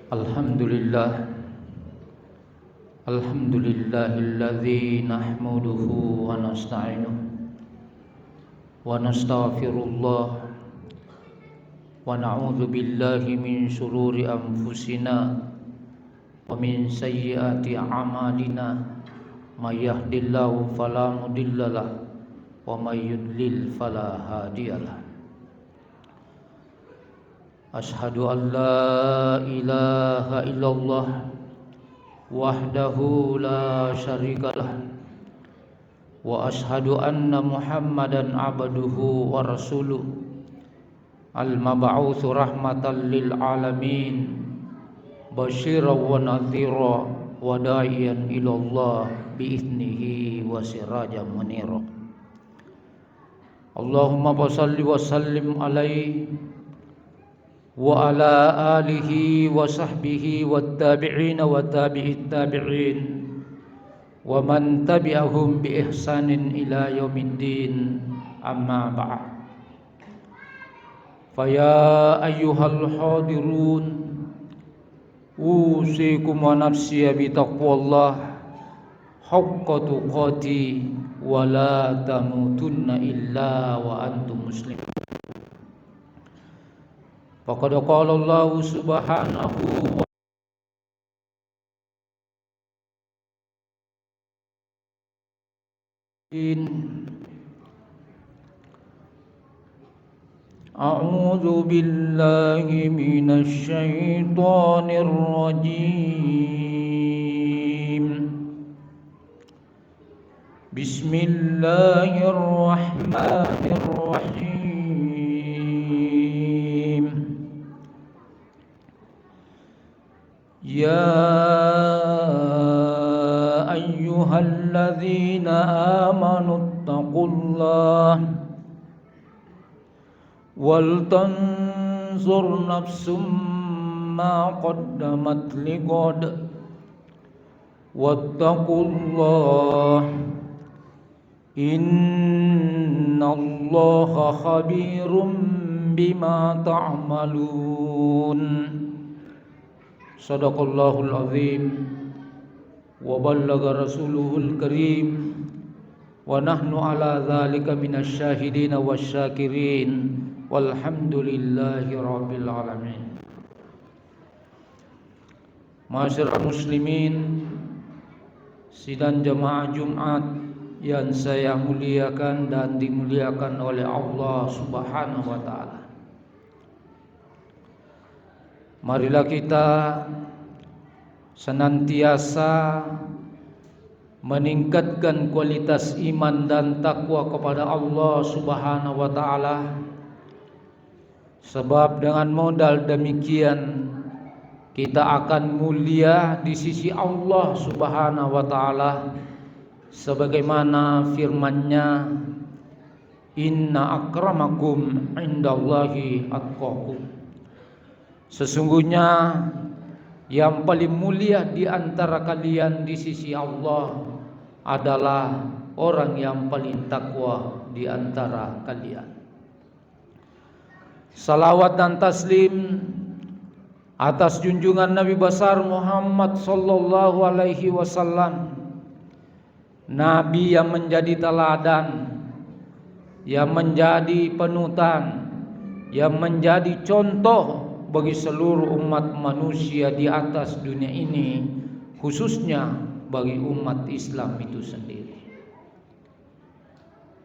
Alhamdulillah, alhamdulillahilladzi nahmaduhu wa nasta'inuhu wa nastaghfirullah wa na'udzu billahi min shururi anfusina wa min sayyiati a'malina may yahdihillahu fala mudhillalah wa may yudlil fala hadiyalah. Ashhadu an la ilaha illallah wahdahu la syarikalah wa ashhadu anna Muhammadan abduhu wa rasuluh al-mab'utsu rahmatan lil alamin basyiran wa nadhira wa da'iyan ila Allah bi idnihi wa sirajan munira. Allahumma shalli wa sallim alaihi wa ala alihi wa sahbihi wat tabi'in wa tabi'it tabi'in wa man tabi'ahum bi ihsanin ila yaumiddin, amma ba'd. Fa ya ayyuhal hadirun usikum wa nafsi bi taqwallah haqqa tuqati wa la tamutunna illa wa antum muslimun. Faqad qala Allah subhanahu wa A'udzu billahi minasy syaithanir rajim. Bismillahirrahmanirrahim. Ya ayyuhalladzina amanu taqullaha wal tanzur nafsum ma qaddamat liqad wattaqullaha innallaha khabirum bima ta'malun. Sadaqallahul azim wa ballagha rasuluhul karim wa nahnu ala dzalika minasy syahidin wasyakirin walhamdulillahi rabbil alamin. Ma'asyiral muslimin, sidang jemaah Jumat yang saya muliakan dan dimuliakan oleh Allah Subhanahu wa taala. Marilah kita senantiasa meningkatkan kualitas iman dan takwa kepada Allah Subhanahu wa taala, sebab dengan modal demikian kita akan mulia di sisi Allah Subhanahu wa taala, sebagaimana firman-Nya, inna akramakum indallahi atqakum. Sesungguhnya yang paling mulia di antara kalian di sisi Allah adalah orang yang paling takwa di antara kalian. Salawat dan taslim atas junjungan Nabi besar Muhammad sallallahu alaihi wasallam, Nabi yang menjadi teladan, yang menjadi panutan, yang menjadi contoh bagi seluruh umat manusia di atas dunia ini, khususnya bagi umat Islam itu sendiri.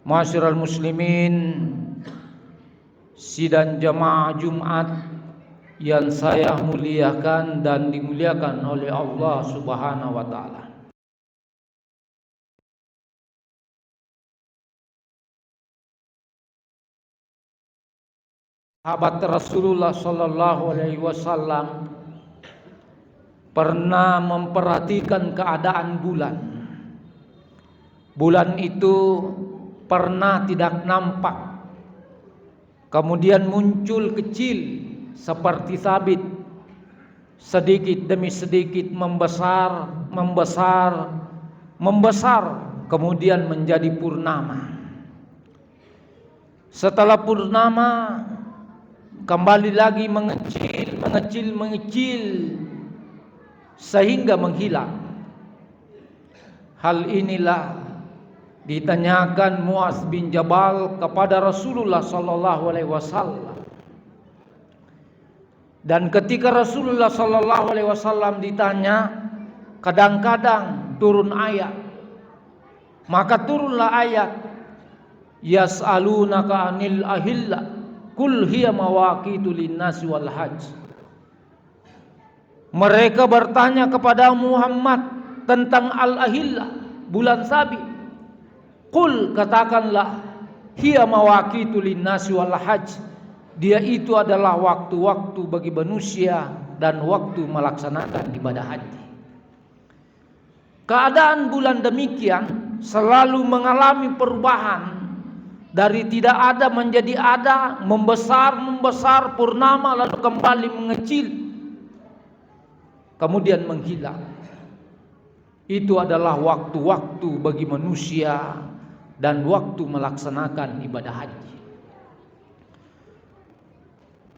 Ma'asyiral muslimin, sidang jamaah Jumat yang saya muliakan dan dimuliakan oleh Allah Subhanahu wa taala. Sahabat Rasulullah sallallahu alaihi wasallam pernah memperhatikan keadaan bulan. Bulan itu pernah tidak nampak, kemudian muncul kecil seperti sabit, sedikit demi sedikit membesar, kemudian menjadi purnama. Setelah purnama kembali lagi mengecil sehingga menghilang. Hal inilah ditanyakan Muaz bin Jabal kepada Rasulullah sallallahu alaihi wasallam. Dan ketika Rasulullah sallallahu alaihi wasallam ditanya, kadang-kadang turun ayat. Maka turunlah ayat, yas'alunaka 'anil ahilla qul hiya mawaqitu lin-nasi wal hajj. Mereka bertanya kepada Muhammad tentang al-ahilla, bulan sabit. Qul, katakanlah, hiya mawaqitu lin-nasi wal hajj. Dia itu adalah waktu-waktu bagi manusia dan waktu melaksanakan ibadah haji. Keadaan bulan demikian selalu mengalami perubahan dari tidak ada menjadi ada, membesar purnama lalu kembali mengecil, kemudian menghilang. Itu adalah waktu-waktu bagi manusia dan waktu melaksanakan ibadah haji.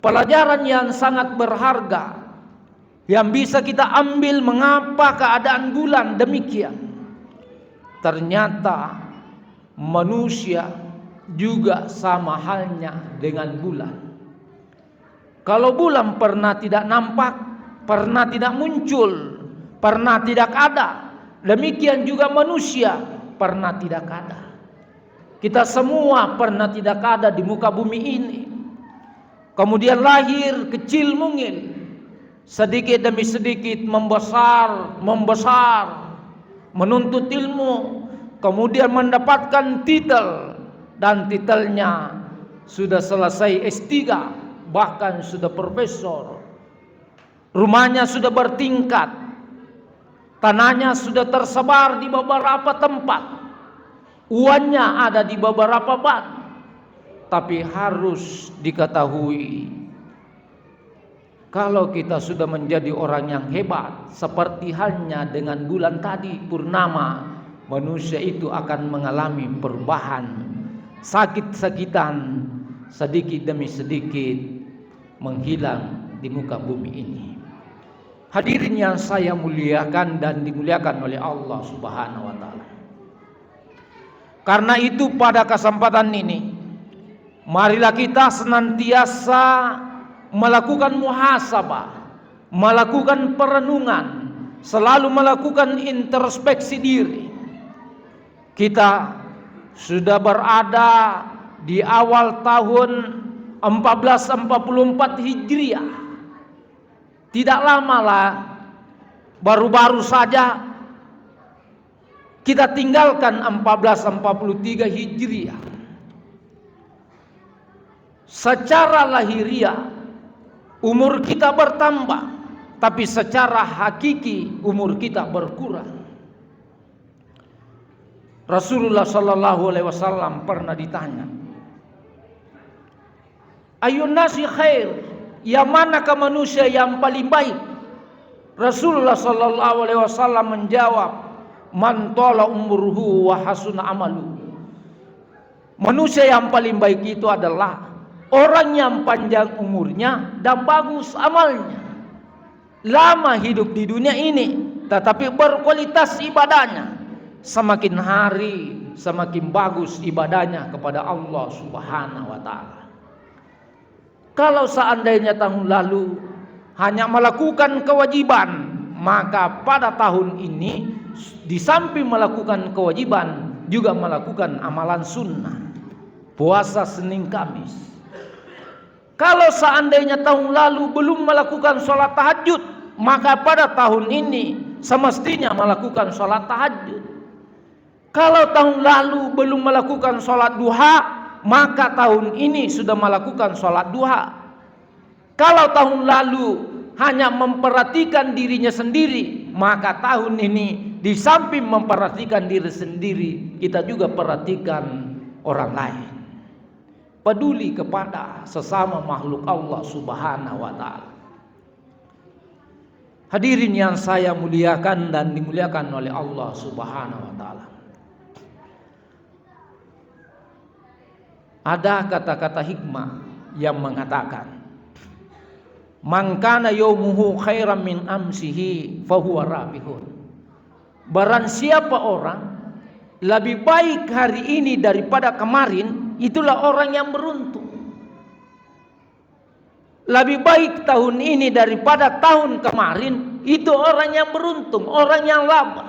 Pelajaran yang sangat berharga yang bisa kita ambil mengapa keadaan bulan demikian. Ternyata manusia juga sama halnya dengan bulan. Kalau bulan pernah tidak nampak, pernah tidak muncul, pernah tidak ada, demikian juga manusia pernah tidak ada. Kita semua pernah tidak ada di muka bumi ini. Kemudian lahir kecil mungil, sedikit demi sedikit membesar, menuntut ilmu, kemudian mendapatkan titel, dan titelnya sudah selesai S3, bahkan sudah profesor. Rumahnya sudah bertingkat, tanahnya sudah tersebar di beberapa tempat, uangnya ada di beberapa bank. Tapi harus diketahui, kalau kita sudah menjadi orang yang hebat, seperti halnya dengan bulan tadi purnama, manusia itu akan mengalami perubahan, sakit-sakitan, sedikit demi sedikit menghilang di muka bumi ini. Hadirin yang saya muliakan dan dimuliakan oleh Allah Subhanahu wa taala. Karena itu pada kesempatan ini, marilah kita senantiasa melakukan muhasabah, melakukan perenungan, selalu melakukan introspeksi diri. Kita sudah berada di awal tahun 1444 Hijriah. Tidak lamalah, baru-baru saja kita tinggalkan 1443 Hijriah. Secara lahiriah umur kita bertambah, tapi secara hakiki umur kita berkurang. Rasulullah sallallahu alaihi wasallam pernah ditanya, "Ayun nasi khair?" Yang manakah manusia yang paling baik? Rasulullah sallallahu alaihi wasallam menjawab, "Man tala umruhu wa hasuna amalu." Manusia yang paling baik itu adalah orang yang panjang umurnya dan bagus amalnya. Lama hidup di dunia ini, tetapi berkualitas ibadahnya. Semakin hari semakin bagus ibadahnya kepada Allah Subhanahu wa taala. Kalau seandainya tahun lalu hanya melakukan kewajiban, maka pada tahun ini di samping melakukan kewajiban juga melakukan amalan sunnah. Puasa Senin Kamis. Kalau seandainya tahun lalu belum melakukan sholat tahajud, maka pada tahun ini semestinya melakukan sholat tahajud. Kalau tahun lalu belum melakukan sholat duha, maka tahun ini sudah melakukan sholat duha. Kalau tahun lalu hanya memperhatikan dirinya sendiri, maka tahun ini di samping memperhatikan diri sendiri, kita juga perhatikan orang lain. Peduli kepada sesama makhluk Allah Subhanahu wa taala. Hadirin yang saya muliakan dan dimuliakan oleh Allah Subhanahu wa taala. Ada kata-kata hikmah yang mengatakan, Man kana yaumuhu khairan min amsihi fahuwa rabihun. Barang siapa orang lebih baik hari ini daripada kemarin, itulah orang yang beruntung. Lebih baik tahun ini daripada tahun kemarin, itu orang yang beruntung, orang yang laba.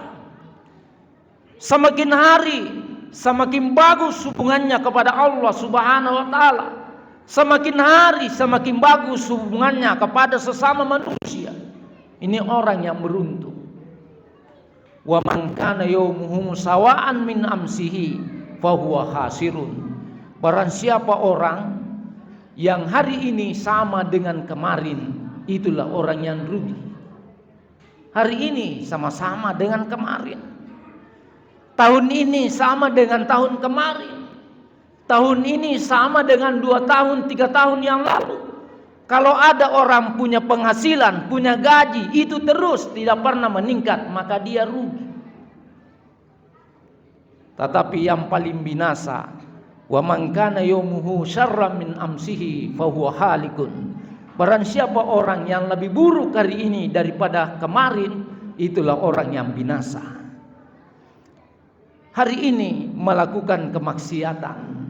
Semakin hari semakin bagus hubungannya kepada Allah Subhanahu wa taala. Semakin hari semakin bagus hubungannya kepada sesama manusia. Ini orang yang beruntung. Wa man kana yaumuhu sawa'an min amsihi fahuwa khasirun. Barang siapa orang yang hari ini sama dengan kemarin, itulah orang yang rugi. Hari ini sama-sama dengan kemarin. Tahun ini sama dengan tahun kemarin. Tahun ini sama dengan 2 tahun, 3 tahun yang lalu. Kalau ada orang punya penghasilan, punya gaji, itu terus tidak pernah meningkat, maka dia rugi. Tetapi yang paling binasa, wa man kana yaumuhu syarran min amsihi fahuwa halikun. Barang siapa orang yang lebih buruk hari ini daripada kemarin, itulah orang yang binasa. Hari ini melakukan kemaksiatan.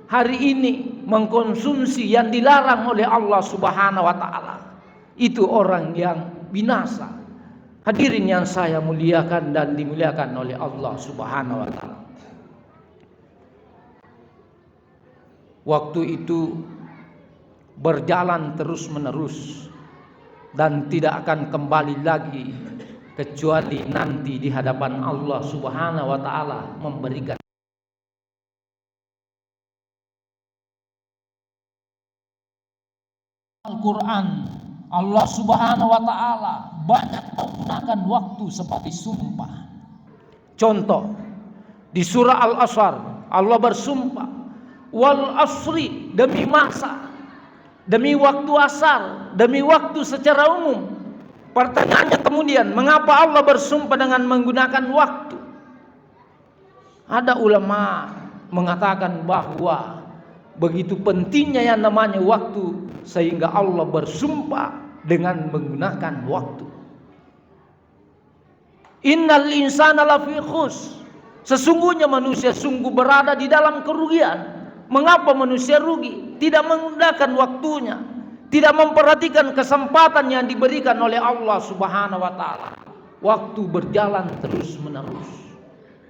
Hari ini mengkonsumsi yang dilarang oleh Allah Subhanahu wa taala. Itu orang yang binasa. Hadirin yang saya muliakan dan dimuliakan oleh Allah Subhanahu wa taala. Waktu itu berjalan terus-menerus dan tidak akan kembali lagi kecuali nanti di hadapan Allah Subhanahu wa taala memberikan Al-Quran. Allah Subhanahu wa taala banyak menggunakan waktu sebagai sumpah. Contoh, di surah Al-Asr Allah bersumpah, wal asri, demi masa, demi waktu asar, demi waktu secara umum. Pertanyaannya kemudian, mengapa Allah bersumpah dengan menggunakan waktu? Ada ulama mengatakan bahwa begitu pentingnya yang namanya waktu, sehingga Allah bersumpah dengan menggunakan waktu. Innal insana lafi khus. Sesungguhnya manusia sungguh berada di dalam kerugian. Mengapa manusia rugi? Tidak menggunakan waktunya, tidak memperhatikan kesempatan yang diberikan oleh Allah Subhanahu wa taala. Waktu berjalan terus-menerus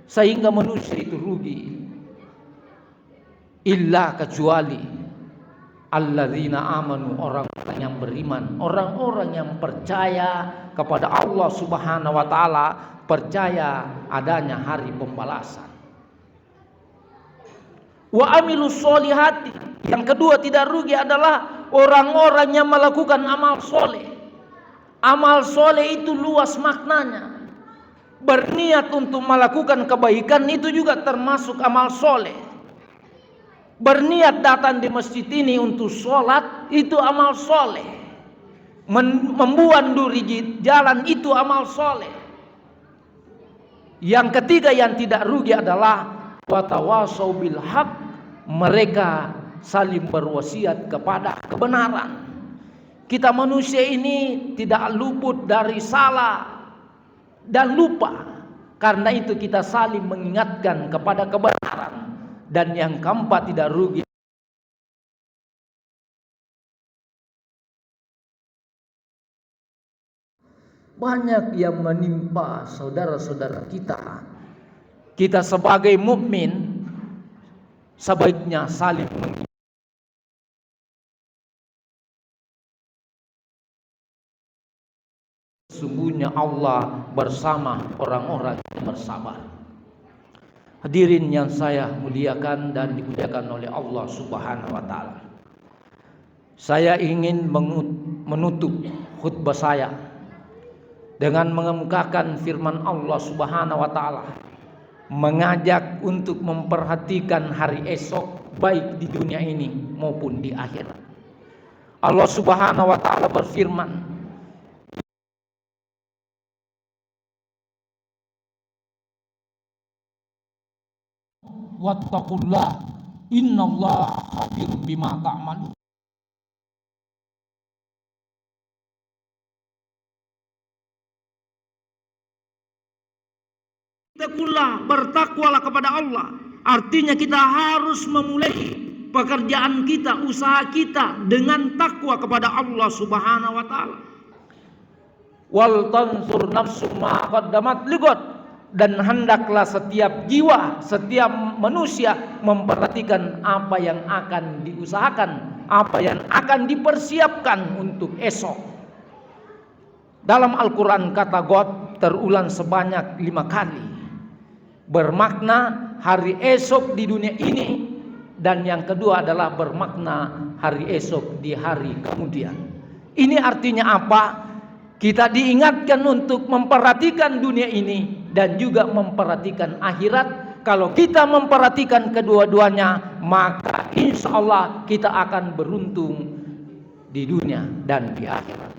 sehingga manusia itu rugi. Illa, kecuali alladzina amanu, orang-orang yang beriman, orang-orang yang percaya kepada Allah Subhanahu wa taala, percaya adanya hari pembalasan. Wa amilus solihati, yang kedua tidak rugi adalah orang-orang yang melakukan amal soleh. Amal soleh itu luas maknanya. Berniat untuk melakukan kebaikan itu juga termasuk amal soleh. Berniat datang di masjid ini untuk sholat, itu amal soleh. Membuat duri jalan, itu amal soleh. Yang ketiga yang tidak rugi adalah watawasau bil haq, mereka saling berwasiat kepada kebenaran. Kita manusia ini tidak luput dari salah dan lupa. Karena itu kita saling mengingatkan kepada kebenaran. Dan yang keempat tidak rugi, banyak yang menimpa saudara-saudara kita. Kita sebagai mukmin sebaiknya saling mengingatkan. Sesungguhnya Allah bersama orang-orang yang bersabar. Hadirin yang saya muliakan dan dimuliakan oleh Allah Subhanahu wa taala. Saya ingin menutup khutbah saya dengan mengemukakan firman Allah Subhanahu wa taala, mengajak untuk memperhatikan hari esok baik di dunia ini maupun di akhirat. Allah Subhanahu wa taala berfirman, wattaqullah innallaha khabirun bima ta'malun. Taqullaha, bertakwalah kepada Allah. Artinya kita harus memulai pekerjaan kita, usaha kita dengan takwa kepada Allah Subhanahu wa taala. Wal tansur nafsu ma qaddamat lighad, dan hendaklah setiap jiwa, setiap manusia memperhatikan apa yang akan diusahakan, apa yang akan dipersiapkan untuk esok. Dalam Al-Quran kata God terulang sebanyak 5 kali, bermakna hari esok di dunia ini, dan yang kedua adalah bermakna hari esok di hari kemudian. Ini artinya apa? Kita diingatkan untuk memperhatikan dunia ini dan juga memperhatikan akhirat. Kalau kita memperhatikan kedua-duanya, maka insya Allah kita akan beruntung di dunia dan di akhirat.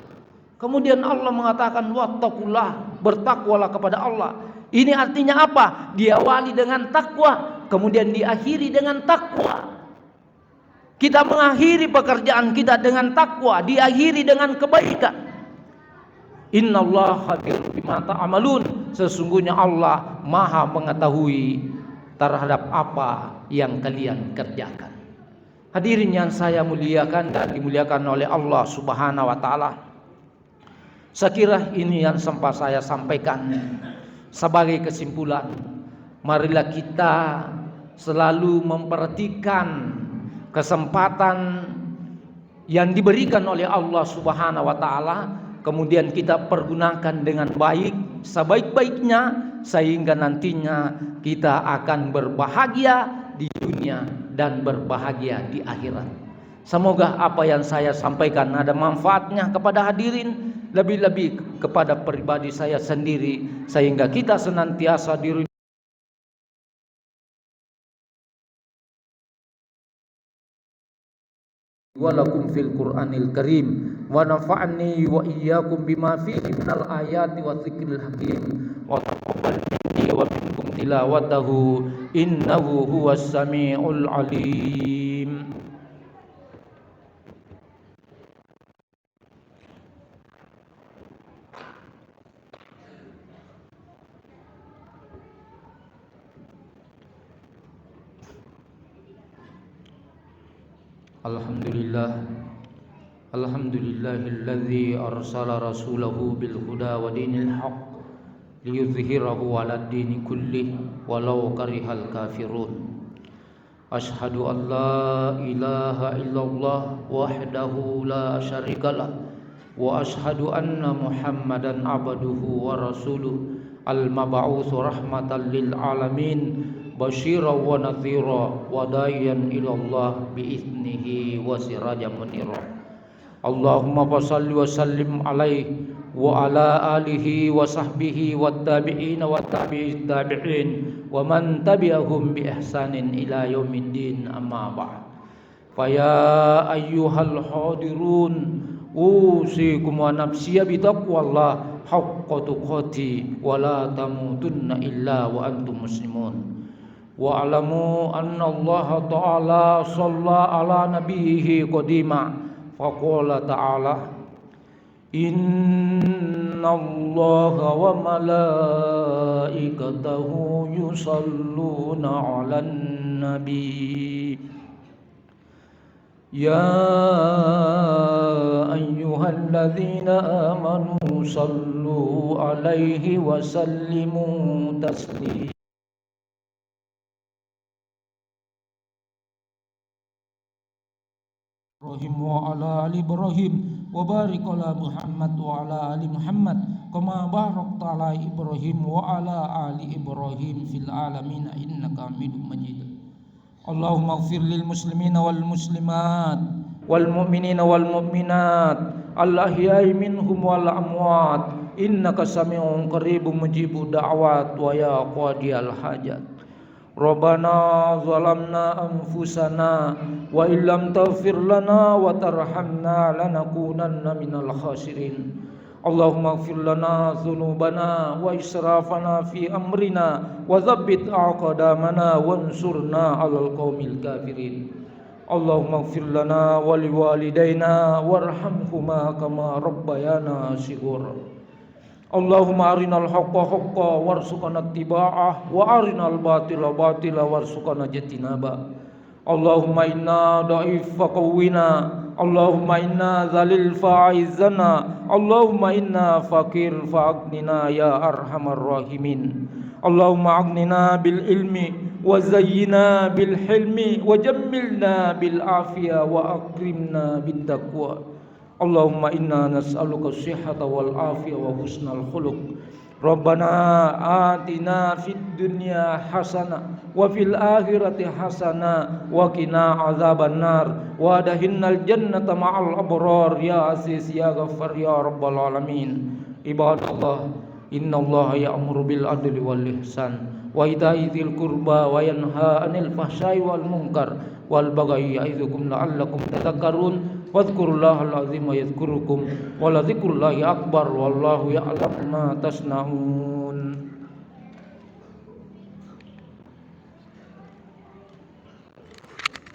Kemudian Allah mengatakan wattaqullah, bertakwalah kepada Allah. Ini artinya apa? Diawali dengan takwa, kemudian diakhiri dengan takwa. Kita mengakhiri pekerjaan kita dengan takwa, diakhiri dengan kebaikan. Innallaha khabirun bima ta'malun, sesungguhnya Allah Maha mengetahui terhadap apa yang kalian kerjakan. Hadirin yang saya muliakan dan dimuliakan oleh Allah Subhanahu wa taala. Sekiranya ini yang sempat saya sampaikan. Sebagai kesimpulan, marilah kita selalu memperhatikan kesempatan yang diberikan oleh Allah Subhanahu wa taala, kemudian kita pergunakan dengan baik, sebaik-baiknya, sehingga nantinya kita akan berbahagia di dunia dan berbahagia di akhirat. Semoga apa yang saya sampaikan ada manfaatnya kepada hadirin, lebih-lebih kepada pribadi saya sendiri, sehingga kita senantiasa diri walakum fil Qur'anil Karim wa nafa'ni wa iyyakum bima fihi minal ayati wa dzikril hakim wa taqabbal minni wa minkum tilawatahu innahu huwas samiul alim. Alhamdulillahilladzi arsala rasulahu bil huda wa dinil haqq liyudhhirahu 'alad dini kullih walau karihal kafirun. Asyhadu an la ilaha illallah wahdahu la syarikalah wa asyhadu anna Muhammadan abduhu wa rasuluh al-mab'uts rahmatan lil alamin basyiran wa nadhira wa da'iyan ilallah biiznihi wa sirajan munira. Allahumma shalli wa sallim alaihi wa ala alihi wa sahbihi wat tabi'in wa tabi'it tabi'in wa man tabi'ahum bi ihsanin ila yaumiddin, amma ba'd. Fa ya ayyuhal hadirun usikum wa nafsiya bi taqwallah haqqa tuqati wa la tamutunna illa wa antum muslimun. Wa alamu anna Allah ta'ala shalla ala nabiyhi qadima faqala ta'ala inna Allaha wa malaikatahu yusalluna 'alan nabi ya ayyuhalladzina amanu sallu 'alaihi wa sallimu taslima. Ibrahim wa ala ali Ibrahim wa barik ala Muhammad wa ala ali Muhammad kama barakta ala Ibrahim wa ala ali Ibrahim fil alamin innaka Hamidum Majid. Allahumma ighfir lil muslimina wal muslimat wal mu'minina wal mu'minat al ahya'i minhum wal amwat innaka sami'un qaribun mujibud da'wat wa ya qadiyal hajat. Rabbana zalamna anfusana wa illam taghfir lana wa tarhamna lanakunanna minal khasirin. Allahumma ighfir lana dzunubana wa israfana fi amrina wa tsabbit aqdamana wansurna 'alal qaumil kafirin. Allahumma ighfir lana wa liwalidayna warhamhuma kama rabbayana shighara. Allahumma arinal haqqa haqqa warzuqna ittiba'ah wa arinal batila batila warzuqna ijtinaba. Allahumma inna dha'if faqawwina, Allahumma inna zalil fa'izana, Allahumma inna fakir fa'aghnina ya arhamar rahimin. Allahumma aghnina bil ilmi wa zayyina bil hilmi wa jammilna bil afiyah wa akrimna bid taqwa. Allahumma inna nas'aluka as-sihhata wal afiyah wa husnal khuluq. Rabbana atina fid dunya hasanah wa fil akhirati hasanah wa qina azabannar wa adkhilnal jannata ma'al abrar ya aziz ya ghaffar ya rabbal alamin. Ibadallah, innallaha ya'muru bil adli wal ihsan wa ita'i dzil qurba wa yanha 'anil fahsya'i wal munkar wal baghi ya'idukum la'allakum tadhakkarun. Wadhkurullahal azima yadhkurukum wa la dzikrullahi akbar wallahu ya'lamu ma tasna'un.